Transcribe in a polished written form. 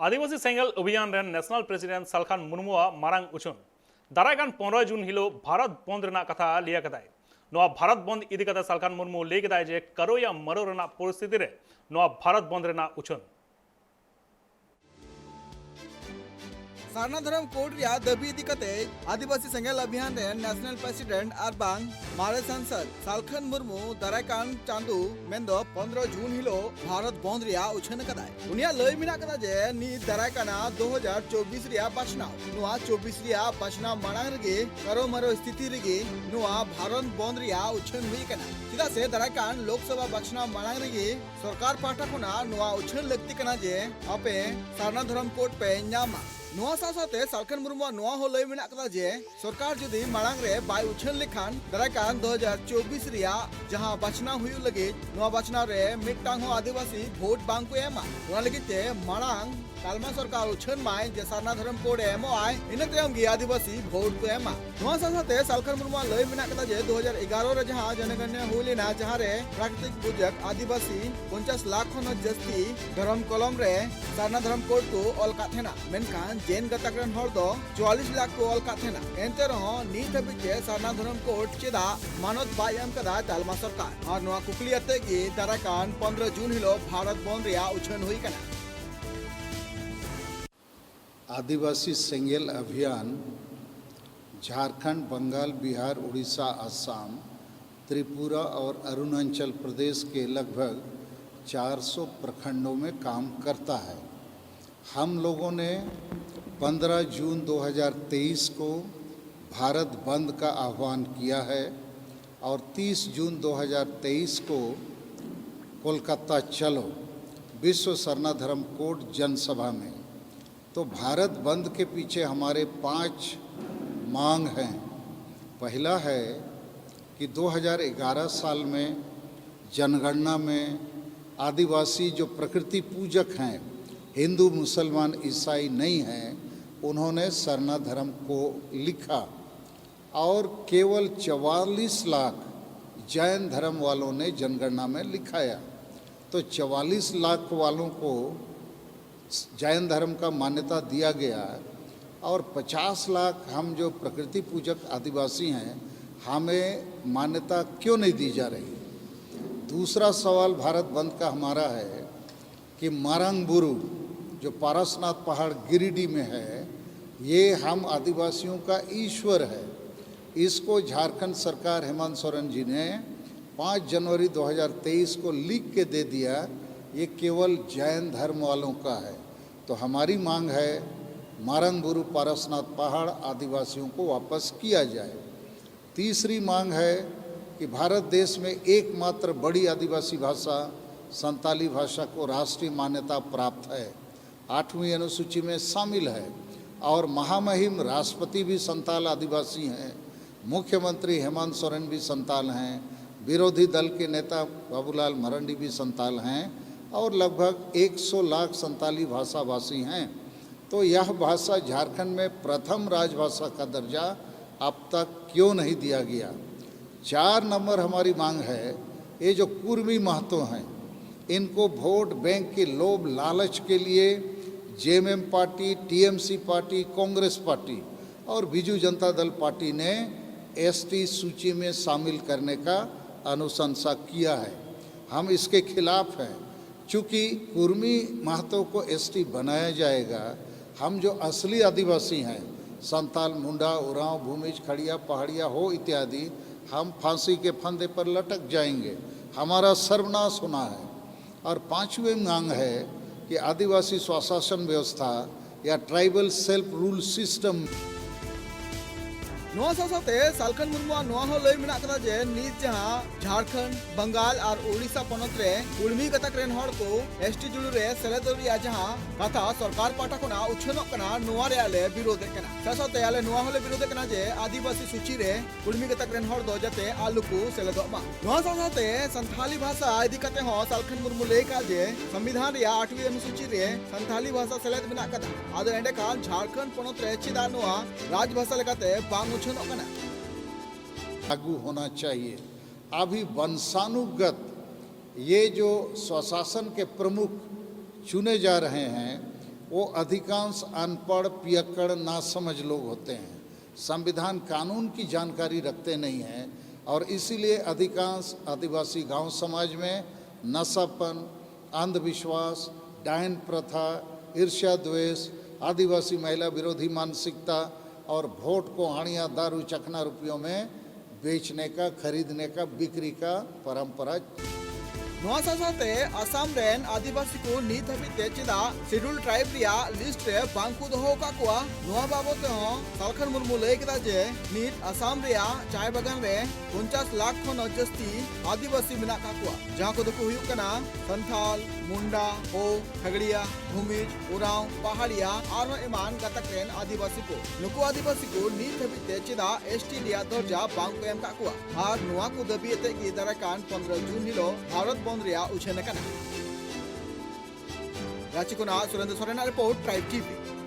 आदिवासी सेंगल अभियान रेन national president Salkhan मुर्मुआ मारांग उछन दारायकान 15 जून हिलो भारत बंद रेना कथा लिया कदाय नोआ भारत बंद इदी कथा सालखान मुर्मु ले कदाय जे करो या मरो रेना परिस्थिति रे नोआ भारत बंद रेना उछन सारना धर्म कोड रिया दबी इदी कते आदिवासी सेंगल अभियान रे नेशनल प्रेसिडेंट आर बांग मारे सांसद सालखान मुर्मू दारायकान चांदू मेंदो 15 जून हिलो भारत बंद रिया उछन कदाय उनिया लय मिना कदा जे नी दारायकाना 2024 रिया बाचनाव नुआ 24 रिया बाचनाव मांग रेगे करो मरो स्थिति रेगे नुआ भारत बंद रिया उछन हुई कना चिदा से दारायकान लोकसभा बाचनाव मांग रेगे सरकार पाटा खुना नुआ उछन लगती कना जे आपे सारना धर्म कोड पे न्यामा नुआ साथे सालखान मुर्मू नुआ हो लय मेना कदा जे सरकार जुदी मांग रे बाय उछन लेखान दारायकान 2024 रिया जहां बाचनाव हुई लगे नुआ बाचनाव रे मिटटांग हो आदिवासी वोट बांग को एमा उना लगी ते मांग तालमा सरकार उछन माय जे सारना धर्म कोड एमो आय इन तयम गी आदिवासी वोट को एमा नुआ साथे सालखान मुर्मू लय मेना कदा जे 2011 रे जहां जनगणना हुलेना जहां रे प्राकृतिक बुजक आदिवासी 50 लाख खन जस्ती धर्म कलम रे सारना धर्म कोड को अलका थेना मेनकान जेन गतकरन हर दो 44 लाख को अलका थेना एंते रहो नीत हबिचे सारना धर्म कोड चेदा मानत बायम कदा तालमा सरकार और नुआ कुकलियाते गी दारायकान 15 जून हिलो भारत बंद रिया उछन हुई कना आदिवासी सेंगेल अभियान झारखंड, बंगाल, बिहार, उड़ीसा, असम, त्रिपुरा और अरुणाचल प्रदेश के लगभग 400 प्रखंडों में काम करता है। हम लोगों ने 15 जून 2023 को भारत बंद का आह्वान किया है और 30 जून 2023 को कोलकाता चलो विश्व सरना धर्म कोड जनसभा में। तो भारत बंद के पीछे हमारे 5 मांग हैं। पहला है कि 2011 साल में जनगणना में आदिवासी जो प्रकृति पूजक हैं, हिंदू, मुसलमान, ईसाई नहीं हैं, उन्होंने सरना धर्म को लिखा और केवल 44 लाख जैन धर्म वालों ने जनगणना में लिखाया। तो 44 लाख वालों को जैन धर्म का मान्यता दिया गया और 50 लाख हम जो प्रकृति पूजक आदिवासी हैं हमें मान्यता क्यों नहीं दी जा रही। दूसरा सवाल भारत बंद का हमारा है कि मारंग बुरु जो पारसनाथ पहाड़ गिरिडीह में है, ये हम आदिवासियों का ईश्वर है। इसको झारखंड सरकार हेमंत सोरेन जी ने 5 जनवरी 2023 को लिख के दे दिया, ये केवल जैन धर्म वालों का है। तो हमारी मांग है मारंग बुरु पारसनाथ पहाड़ आदिवासियों को वापस किया जाए। तीसरी मांग है कि भारत देश में एकमात्र बड़ी आदिवासी भाषा संताली भाषा को राष्ट्रीय मान्यता प्राप्त है, 8वीं अनुसूची में शामिल है और महामहिम राष्ट्रपति भी संताल आदिवासी हैं, मुख्यमंत्री हेमंत सोरेन भी संताल हैं, विरोधी दल के नेता बाबूलाल मरांडी भी संताल हैं और लगभग 100 लाख संताली भाषा भाषी हैं। तो यह भाषा झारखंड में प्रथम राजभाषा का दर्जा अब तक क्यों नहीं दिया गया। 4 नंबर हमारी मांग है, ये जो कुर्मी महतो हैं, इनको वोट बैंक के लोभ लालच के लिए JMM party, TMC party, Congress party और बीजू जनता दल पार्टी ने एसटी सूची में शामिल करने का अनुशंसा किया है। हम इसके खिलाफ हैं। चूँकि कुर्मी महतो को एसटी बनाया जाएगा, हम जो असली आदिवासी हैं, संताल, मुंडा, उरांव, भूमिज, खड़िया, पहाड़िया हो इत्यादि, हम फांसी के फंदे पर लटक जाएंगे, हमारा सर्वनाश होना है। और 5वीं मांग है कि आदिवासी स्वशासन व्यवस्था या ट्राइबल सेल्फ रूल सिस्टम नुआ साथे सालखान मुर्मू नुआ हो लय मेना कदा जे नीत जहां झारखंड, बंगाल और उड़ीसा पनत रे उर्मी गतक रेन हड़ को एसटी जुड़ू रे सेलेदरिया जहां कथा सरकार पाटा कोना उछनो कना नुआ रे आले विरोध कना साथे आले नुआ होले विरोध कना जे आदिवासी सूची रे उर्मी गतक रेन हड़ दो जते आलू को सेलेदो मा नुआ साथे संथाली भाषा इदी कते हो सालखान मुर्मू ले का जे संविधान रे 8वीं अनुसूची रे संथाली भाषा सेलेद मेना कदा आदो एंडे काल झारखंड पनत रे चिदा नुआ राजभाषा लेकाते बांग लागू होना चाहिए। अभी वंशानुगत ये जो स्वशासन के प्रमुख चुने जा रहे हैं वो अधिकांश अनपढ़ पियक्कड़ नासमझ लोग होते हैं, संविधान कानून की जानकारी रखते नहीं हैं और इसीलिए अधिकांश आदिवासी गांव समाज में नशापन, अंधविश्वास, डायन प्रथा, ईर्ष्या द्वेष, आदिवासी महिला विरोधी मानसिकता और वोट को हाड़ियाँ दारू चखना रुपयों में बेचने का, खरीदने का, बिक्री का परंपरा। नोआ साथे असम रेन आदिवासी को नीत हबीते चिदा शेड्यूल ट्राइब रिया लिस्ट रे बांकु दोहो का कुआ नोआ बाबते हो सालखन मुर्मू लय केदा जे नीत असम रिया चाय बागान रे 50 लाख खन जस्ती आदिवासी मेना का कुआ जहां को दको हुयु कना संथाल, मुंडा, हो, खगड़िया, भूमिज, उराव, पहाड़िया और ईमान गतक रेन आदिवासी को नुकु आदिवासी को नीत हबीते चिदा एसटी रिया दर्जा बांकु एम का कुआ और नोआ को दबियते की दरकान 15 जून हिलो भारत बंद रिया उछेन कना रांची को Surendra Soren report tribe TV.